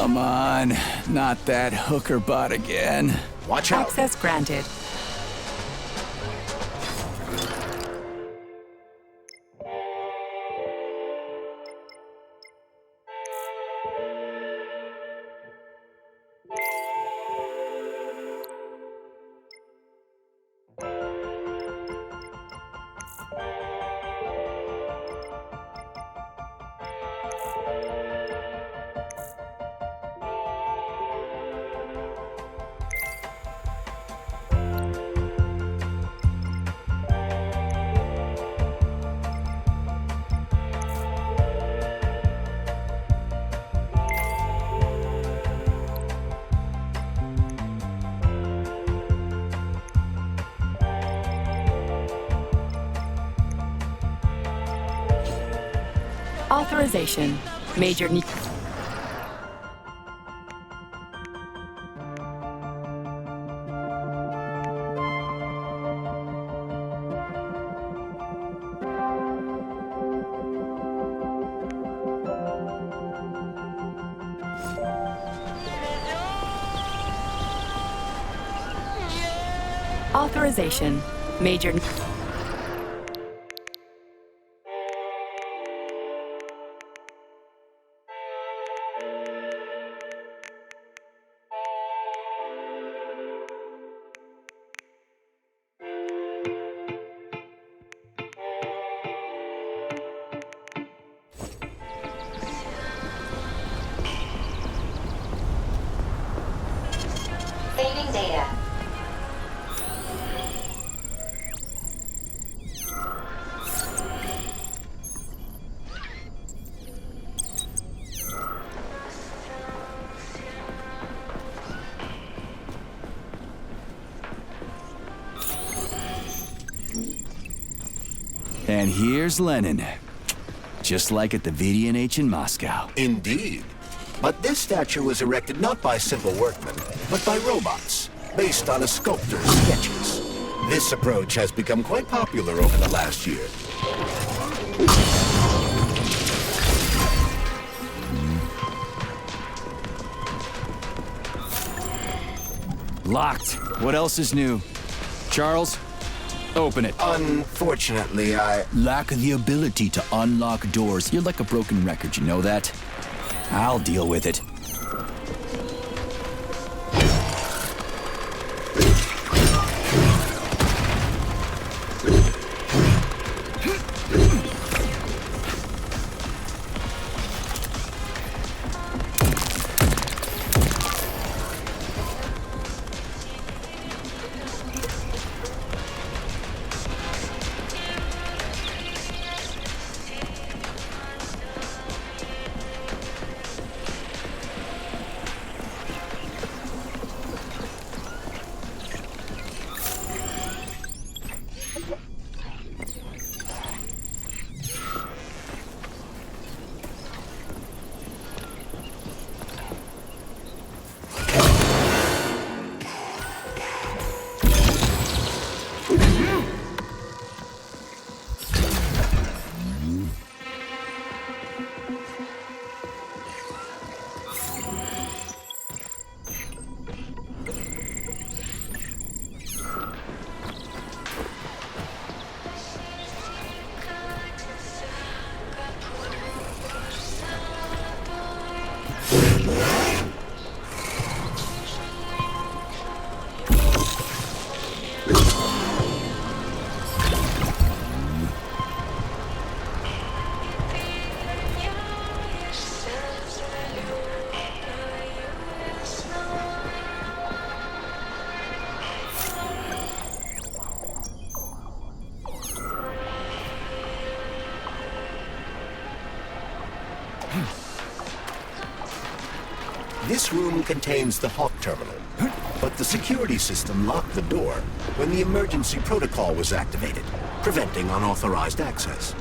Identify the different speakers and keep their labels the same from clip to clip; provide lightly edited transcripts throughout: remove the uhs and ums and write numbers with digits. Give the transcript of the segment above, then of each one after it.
Speaker 1: Come on, not that hooker bot again.
Speaker 2: Watch out.
Speaker 3: Access granted. Authorization. Major need. Authorization. Major.
Speaker 4: Saving data.
Speaker 1: And here's Lenin. Just like at the VDNH in Moscow.
Speaker 2: Indeed. But this statue was erected not by simple workmen, but by robots, based on a sculptor's sketches. This approach has become quite popular over the last year.
Speaker 1: Locked. What else is new? Charles, open it.
Speaker 2: Unfortunately, I...
Speaker 1: Lack the ability to unlock doors. You're like a broken record, you know that? I'll deal with it.
Speaker 2: This room contains the Hawk terminal, but the security system locked the door when the emergency protocol was activated, preventing unauthorized access.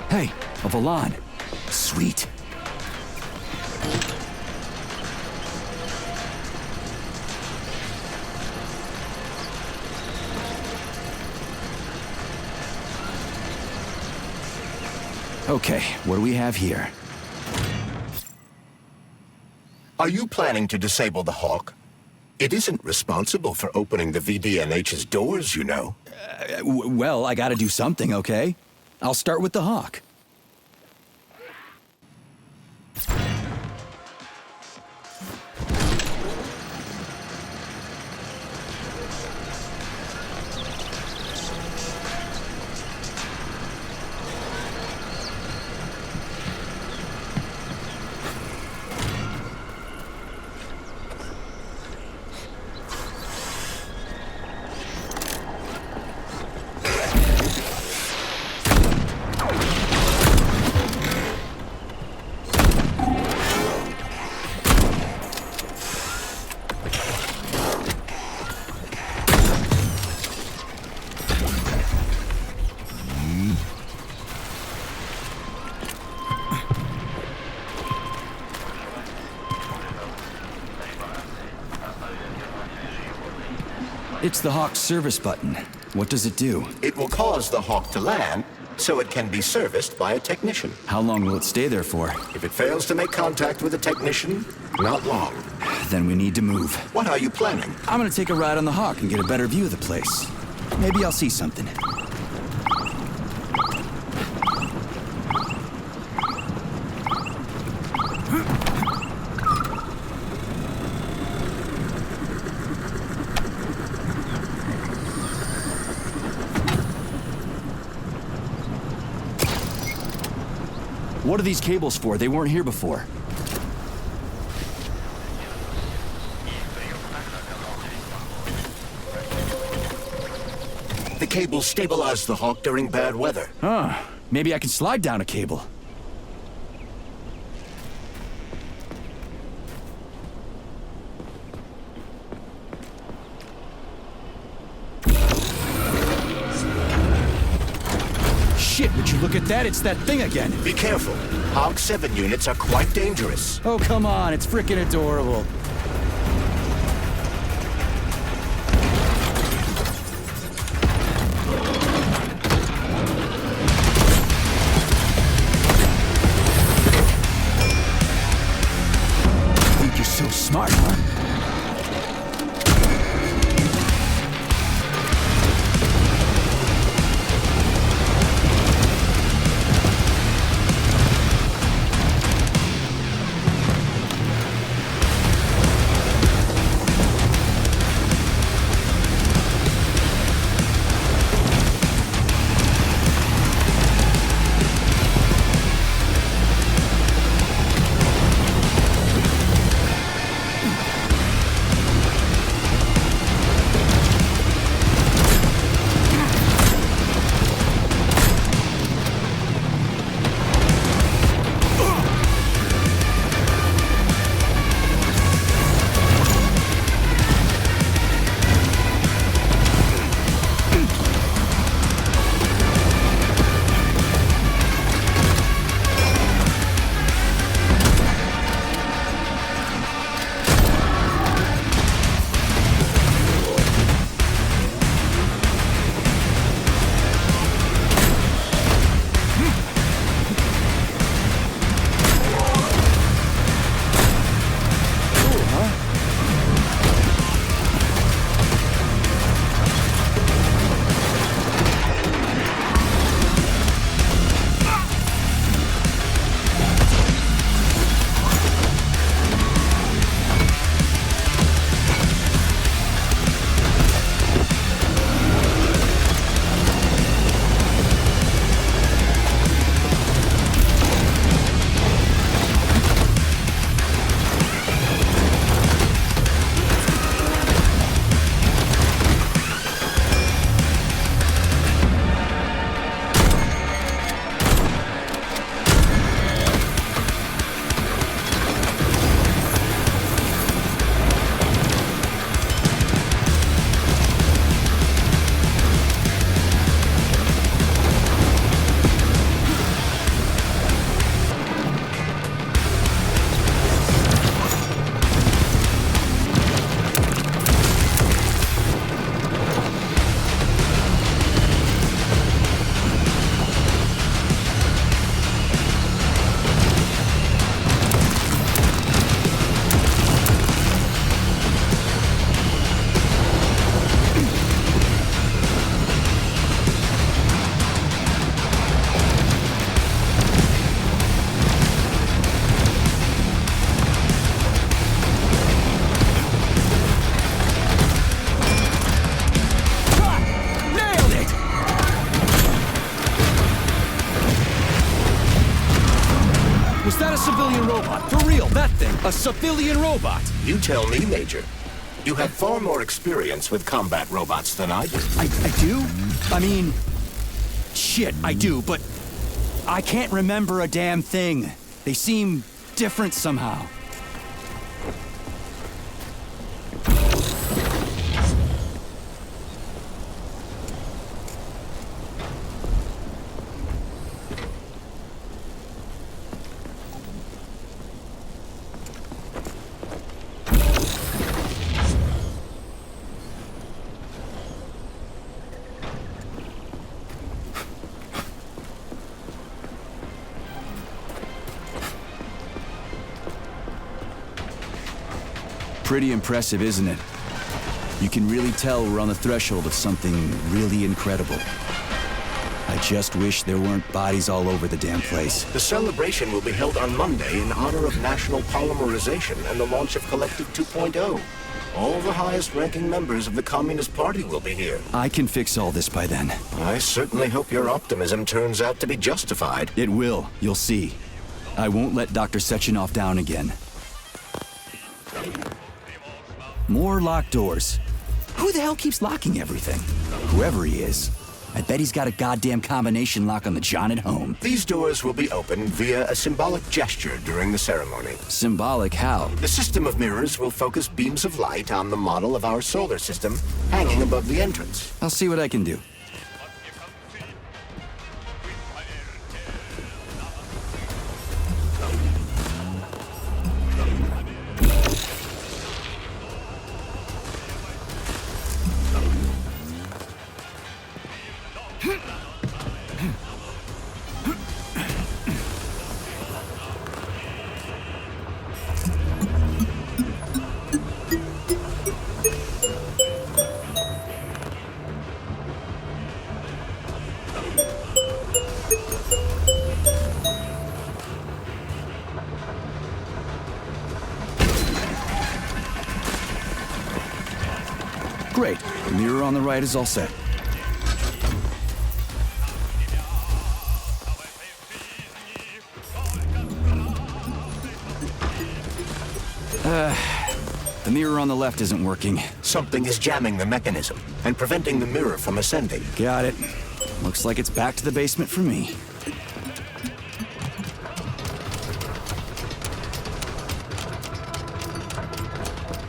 Speaker 1: Hey, a Valan. Sweet. Okay, what do we have here?
Speaker 2: Are you planning to disable the Hawk? It isn't responsible for opening the VDNH's doors, you know.
Speaker 1: Well, I gotta do something, okay? I'll start with the Hawk. It's the Hawk's service button. What does it do?
Speaker 2: It will cause the Hawk to land, so it can be serviced by a technician.
Speaker 1: How long will it stay there for?
Speaker 2: If it fails to make contact with a technician, not long.
Speaker 1: Then we need to move.
Speaker 2: What are you planning?
Speaker 1: I'm gonna take a ride on the Hawk and get a better view of the place. Maybe I'll see something. What are these cables for? They weren't here before.
Speaker 2: The cables stabilize the Hawk during bad weather.
Speaker 1: Huh. Maybe I can slide down a cable. Shit, would you look at that? It's that thing again.
Speaker 2: Be careful. Hawk 7 units are quite dangerous.
Speaker 1: Oh, come on. It's freaking adorable. Think you're so smart, huh? that thing? A civilian robot?
Speaker 2: You tell me, Major. You have far more experience with combat robots than I do.
Speaker 1: I do? I mean... Shit, I do, but... I can't remember a damn thing. They seem different somehow. Pretty impressive, isn't it? You can really tell we're on the threshold of something really incredible. I just wish there weren't bodies all over the damn place.
Speaker 2: The celebration will be held on Monday in honor of National Polymerization and the launch of Collective 2.0. All the highest-ranking members of the Communist Party will be here.
Speaker 1: I can fix all this by then.
Speaker 2: I certainly hope your optimism turns out to be justified.
Speaker 1: It will, you'll see. I won't let Dr. Sechenov down again. More locked doors. Who the hell keeps locking everything? Whoever he is. I bet he's got a goddamn combination lock on the John at home.
Speaker 2: These doors will be opened via a symbolic gesture during the ceremony.
Speaker 1: Symbolic how?
Speaker 2: The system of mirrors will focus beams of light on the model of our solar system hanging above the entrance.
Speaker 1: I'll see what I can do. Great. The mirror on the right is all set. The mirror on the left isn't working.
Speaker 2: Something is jamming the mechanism and preventing the mirror from ascending.
Speaker 1: Got it. Looks like it's back to the basement for me.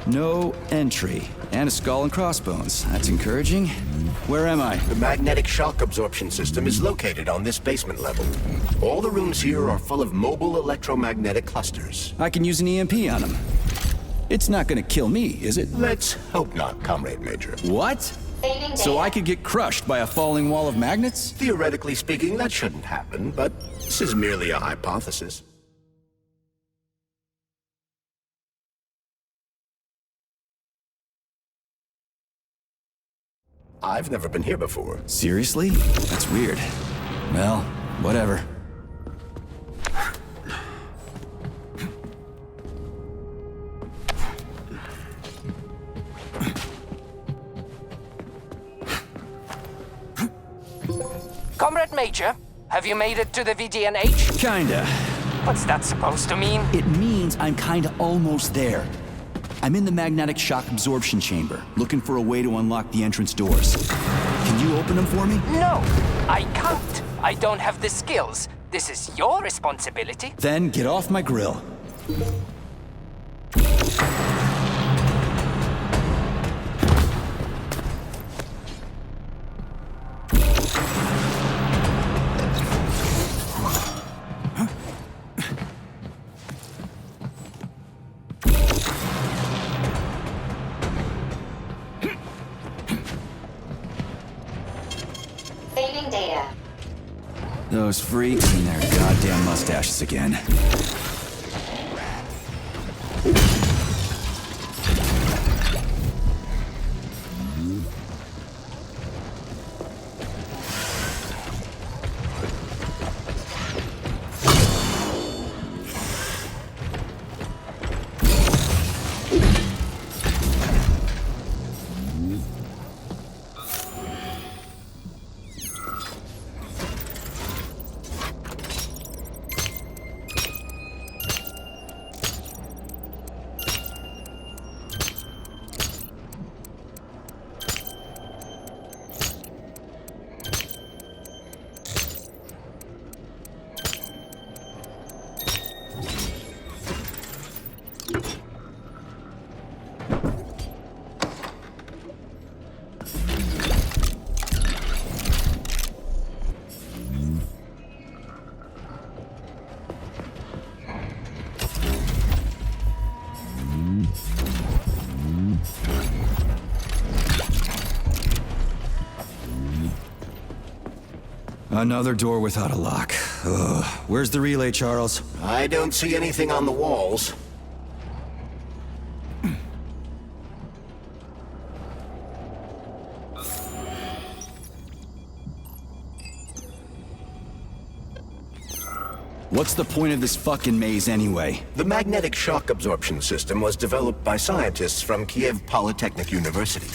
Speaker 1: No entry. And a skull and crossbones. That's encouraging. Where am I?
Speaker 2: The magnetic shock absorption system is located on this basement level. All the rooms here are full of mobile electromagnetic clusters.
Speaker 1: I can use an EMP on them. It's not gonna kill me, is it?
Speaker 2: Let's hope not, Comrade Major.
Speaker 1: What? So I could get crushed by a falling wall of magnets?
Speaker 2: Theoretically speaking, that shouldn't happen, but this is merely a hypothesis. I've never been here before.
Speaker 1: Seriously? That's weird. Well, whatever.
Speaker 4: Comrade Major, have you made it to the VDNH?
Speaker 1: Kinda.
Speaker 4: What's that supposed to mean?
Speaker 1: It means I'm kinda almost there. I'm in the magnetic shock absorption chamber, looking for a way to unlock the entrance doors. Can you open them for me?
Speaker 4: No, I can't. I don't have the skills. This is your responsibility.
Speaker 1: Then get off my grill.
Speaker 5: Saving data.
Speaker 1: Those freaks and their goddamn mustaches again. Another door without a lock. Ugh. Where's the relay, Charles?
Speaker 2: I don't see anything on the walls.
Speaker 1: What's the point of this fucking maze anyway?
Speaker 2: The magnetic shock absorption system was developed by scientists from Kiev Polytechnic University.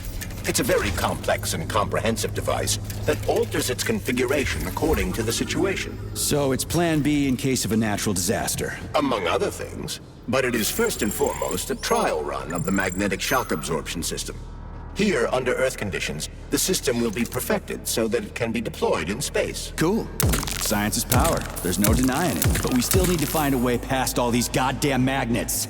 Speaker 2: It's a very complex and comprehensive device that alters its configuration according to the situation.
Speaker 1: So it's plan B in case of a natural disaster.
Speaker 2: Among other things. But it is first and foremost a trial run of the magnetic shock absorption system. Here, under Earth conditions, the system will be perfected so that it can be deployed in space.
Speaker 1: Cool. Science is power. There's no denying it. But we still need to find a way past all these goddamn magnets.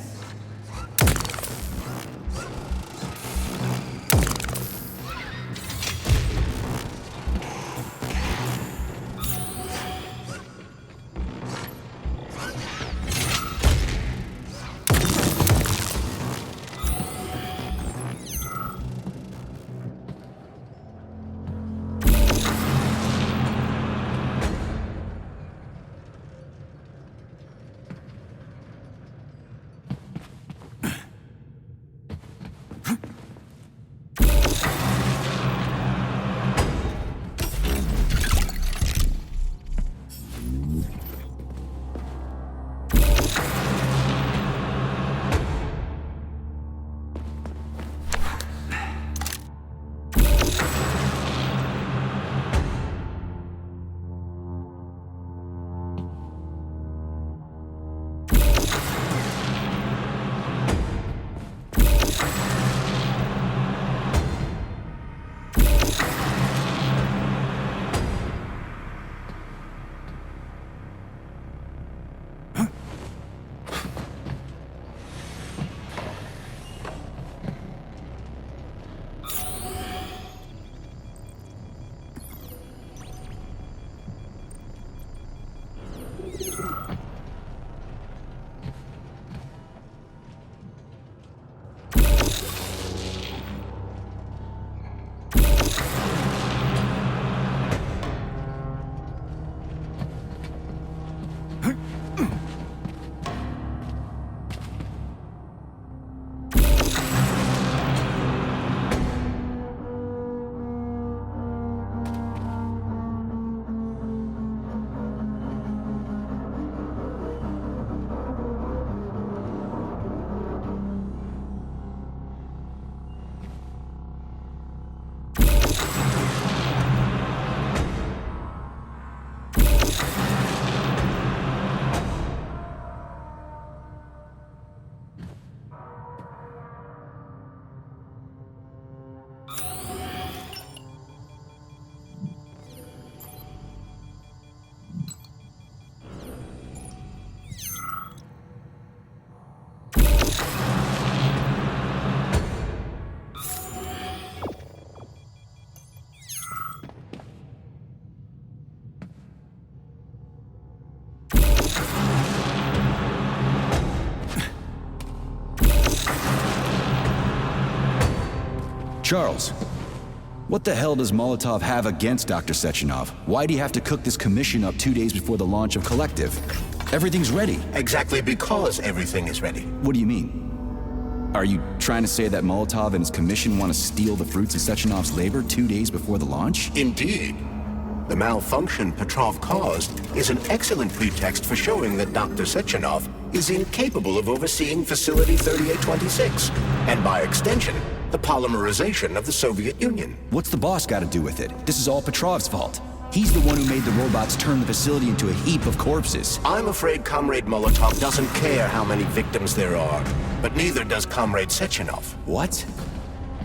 Speaker 1: Charles, what the hell does Molotov have against Dr. Sechenov? Why'd he have to cook this commission up 2 days before the launch of Collective? Everything's ready.
Speaker 2: Exactly because everything is ready.
Speaker 1: What do you mean? Are you trying to say that Molotov and his commission want to steal the fruits of Sechenov's labor 2 days before the launch?
Speaker 2: Indeed. The malfunction Petrov caused is an excellent pretext for showing that Dr. Sechenov is incapable of overseeing Facility 3826, and by extension, the polymerization of the Soviet Union.
Speaker 1: What's the boss got to do with it? This is all Petrov's fault. He's the one who made the robots turn the facility into a heap of corpses.
Speaker 2: I'm afraid Comrade Molotov doesn't care how many victims there are, but neither does Comrade Sechenov.
Speaker 1: What?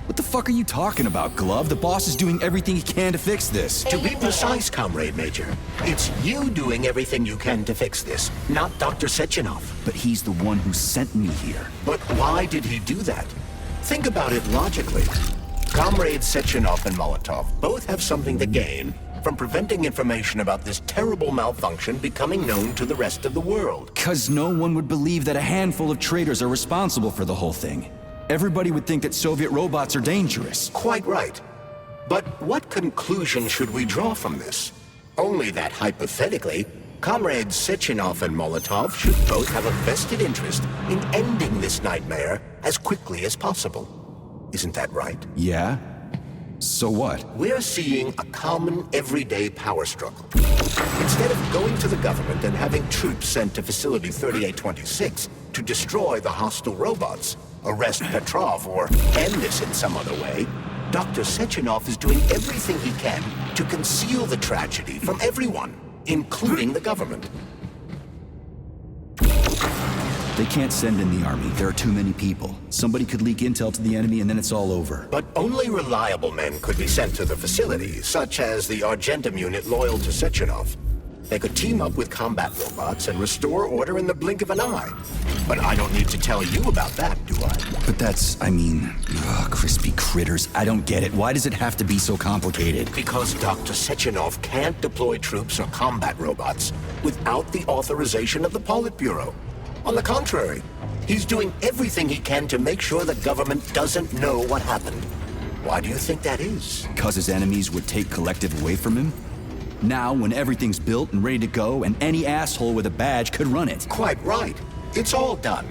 Speaker 1: What the fuck are you talking about, Glove? The boss is doing everything he can to fix this.
Speaker 2: To be precise, Comrade Major, it's you doing everything you can to fix this, not Dr. Sechenov.
Speaker 1: But he's the one who sent me here.
Speaker 2: But why did he do that? Think about it logically. Comrades Sechenov and Molotov both have something to gain from preventing information about this terrible malfunction becoming known to the rest of the world.
Speaker 1: 'Cause no one would believe that a handful of traitors are responsible for the whole thing. Everybody would think that Soviet robots are dangerous.
Speaker 2: Quite right. But what conclusion should we draw from this? Only that hypothetically, Comrades Sechenov and Molotov should both have a vested interest in ending this nightmare as quickly as possible. Isn't that right?
Speaker 1: Yeah? So what?
Speaker 2: We're seeing a common, everyday power struggle. Instead of going to the government and having troops sent to Facility 3826 to destroy the hostile robots, arrest Petrov, or end this in some other way, Dr. Sechenov is doing everything he can to conceal the tragedy from everyone, including the government.
Speaker 1: They can't send in the army. There are too many people. Somebody could leak intel to the enemy and then it's all over.
Speaker 2: But only reliable men could be sent to the facility, such as the Argentum unit loyal to Sechenov. They could team up with combat robots and restore order in the blink of an eye. But I don't need to tell you about that, do I?
Speaker 1: But that's, I mean, crispy critters. I don't get it. Why does it have to be so complicated?
Speaker 2: Because Dr. Sechenov can't deploy troops or combat robots without the authorization of the Politburo. On the contrary, he's doing everything he can to make sure the government doesn't know what happened. Why do you think that is?
Speaker 1: Because his enemies would take Collective away from him? Now, when everything's built and ready to go, and any asshole with a badge could run it.
Speaker 2: Quite right. It's all done.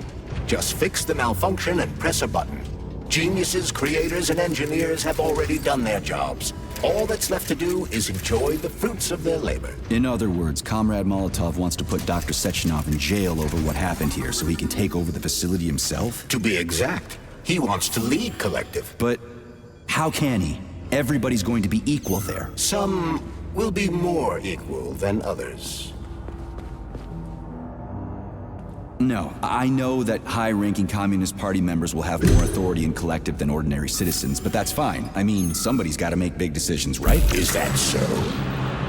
Speaker 2: Just fix the malfunction and press a button. Geniuses, creators, and engineers have already done their jobs. All that's left to do is enjoy the fruits of their labor.
Speaker 1: In other words, Comrade Molotov wants to put Dr. Sechenov in jail over what happened here so he can take over the facility himself?
Speaker 2: To be exact, he wants to lead Collective.
Speaker 1: But how can he? Everybody's going to be equal there.
Speaker 2: Some will be more equal than others.
Speaker 1: No, I know that high-ranking Communist Party members will have more authority in Collective than ordinary citizens, but that's fine. I mean, somebody's got to make big decisions, right?
Speaker 2: Is that so?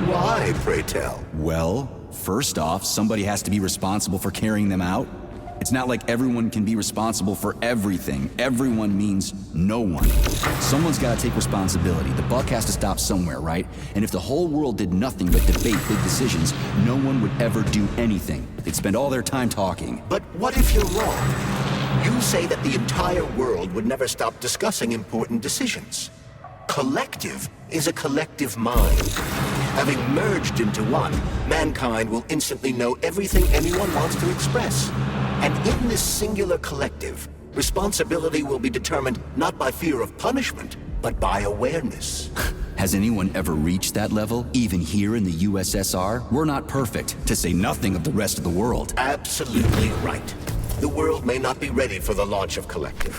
Speaker 2: Why, pray tell?
Speaker 1: Well, first off, somebody has to be responsible for carrying them out. It's not like everyone can be responsible for everything. Everyone means no one. Someone's got to take responsibility. The buck has to stop somewhere, right? And if the whole world did nothing but debate big decisions, no one would ever do anything. They'd spend all their time talking.
Speaker 2: But what if you're wrong? You say that the entire world would never stop discussing important decisions. Collective is a collective mind. Having merged into one, mankind will instantly know everything anyone wants to express. And in this singular collective, responsibility will be determined not by fear of punishment, but by awareness.
Speaker 1: Has anyone ever reached that level, even here in the USSR? We're not perfect, to say nothing of the rest of the world.
Speaker 2: Absolutely right. The world may not be ready for the launch of Collective.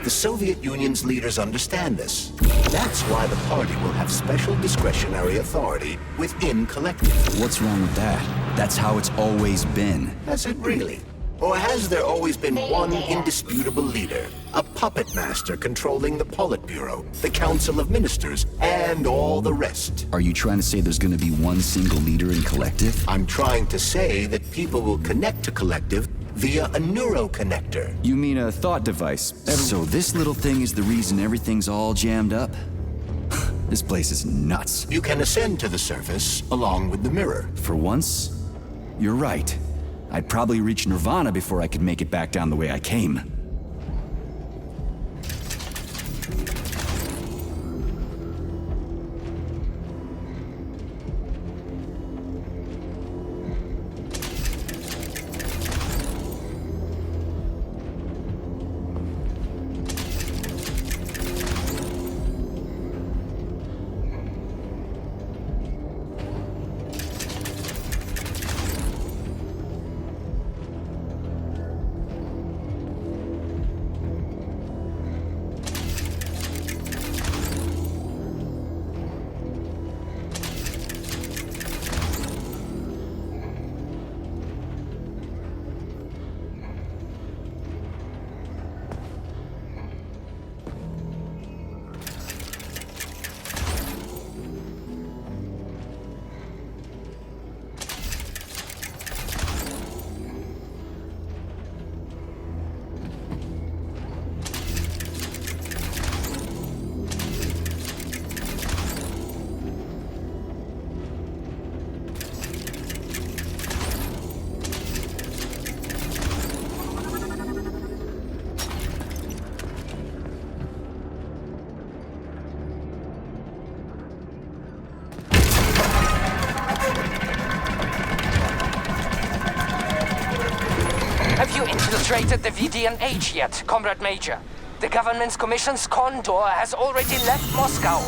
Speaker 2: The Soviet Union's leaders understand this. That's why the party will have special discretionary authority within Collective.
Speaker 1: What's wrong with that? That's how it's always been.
Speaker 2: Has it really? Or has there always been one indisputable leader, a puppet master controlling the Politburo, the Council of Ministers, and all the rest?
Speaker 1: Are you trying to say there's going to be one single leader in Collective?
Speaker 2: I'm trying to say that people will connect to Collective via a neuroconnector.
Speaker 1: You mean a thought device? So this little thing is the reason everything's all jammed up? This place is nuts.
Speaker 2: You can ascend to the surface along with the mirror.
Speaker 1: For once, you're right. I'd probably reach Nirvana before I could make it back down the way I came.
Speaker 4: penetrated the VDN Age yet, Comrade Major. The government's commission's Condor has already left Moscow.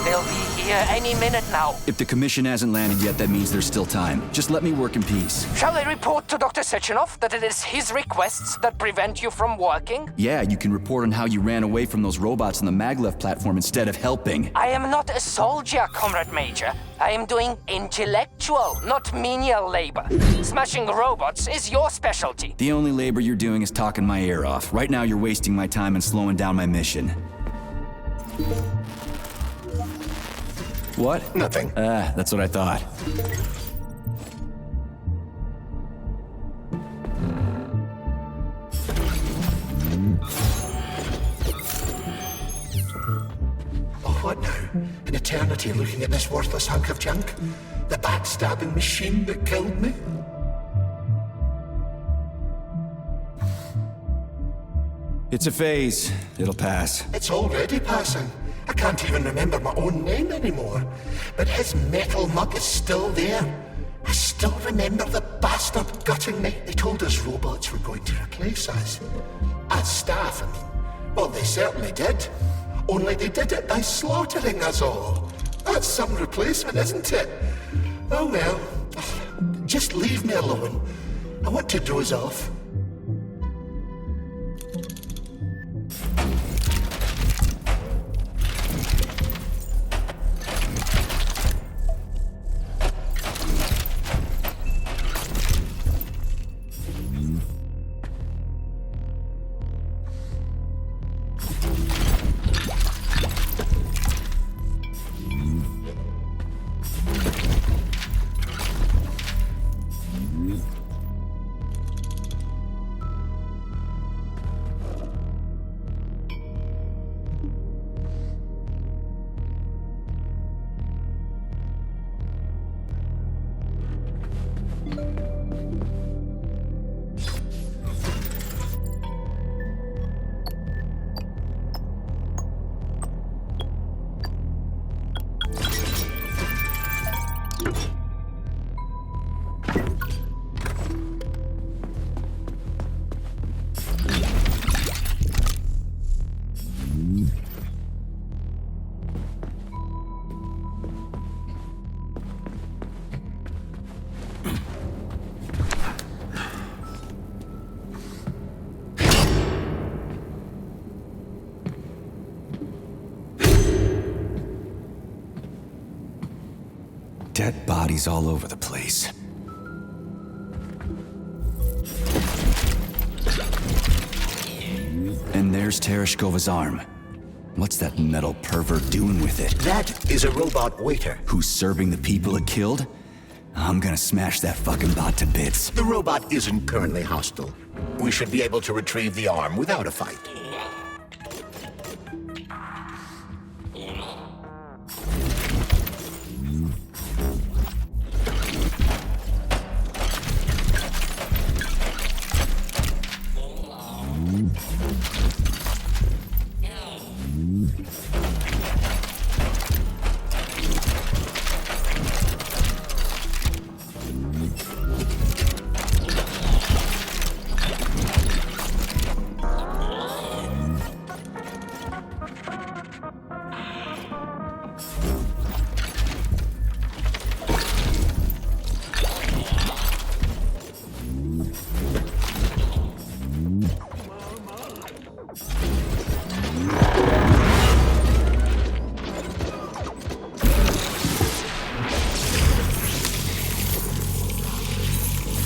Speaker 4: They'll be here any minute now.
Speaker 1: If the commission hasn't landed yet, that means there's still time. Just let me work in peace.
Speaker 4: Shall I report to Dr. Sechenov that it is his requests that prevent you from working?
Speaker 1: Yeah, you can report on how you ran away from those robots on the maglev platform instead of helping.
Speaker 4: I am not a soldier, Comrade Major. I am doing intellectual, not menial labor. Smashing robots is your specialty.
Speaker 1: The only labor you're doing is talking my ear off. Right now, you're wasting my time and slowing down my mission. What?
Speaker 2: Nothing.
Speaker 1: That's what I thought.
Speaker 2: Oh, what now? An eternity looking at this worthless hunk of junk? The backstabbing machine that killed me?
Speaker 1: It's a phase. It'll pass.
Speaker 2: It's already passing. I can't even remember my own name anymore. But his metal mug is still there. I still remember the bastard gutting me. They told us robots were going to replace us. As staff, I mean. Well, they certainly did. Only they did it by slaughtering us all. That's some replacement, isn't it? Oh well. Just leave me alone. I want to doze off.
Speaker 1: Dead bodies all over the place. And there's Tereshkova's arm. What's that metal pervert doing with it?
Speaker 2: That is a robot waiter.
Speaker 1: Who's serving the people it killed? I'm gonna smash that fucking bot to bits.
Speaker 2: The robot isn't currently hostile. We should be able to retrieve the arm without a fight.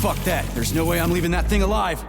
Speaker 1: Fuck that. There's no way I'm leaving that thing alive.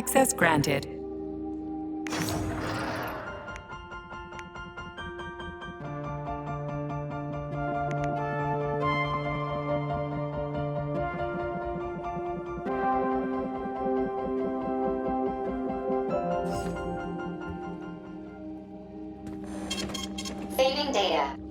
Speaker 3: Access granted.
Speaker 5: Saving data.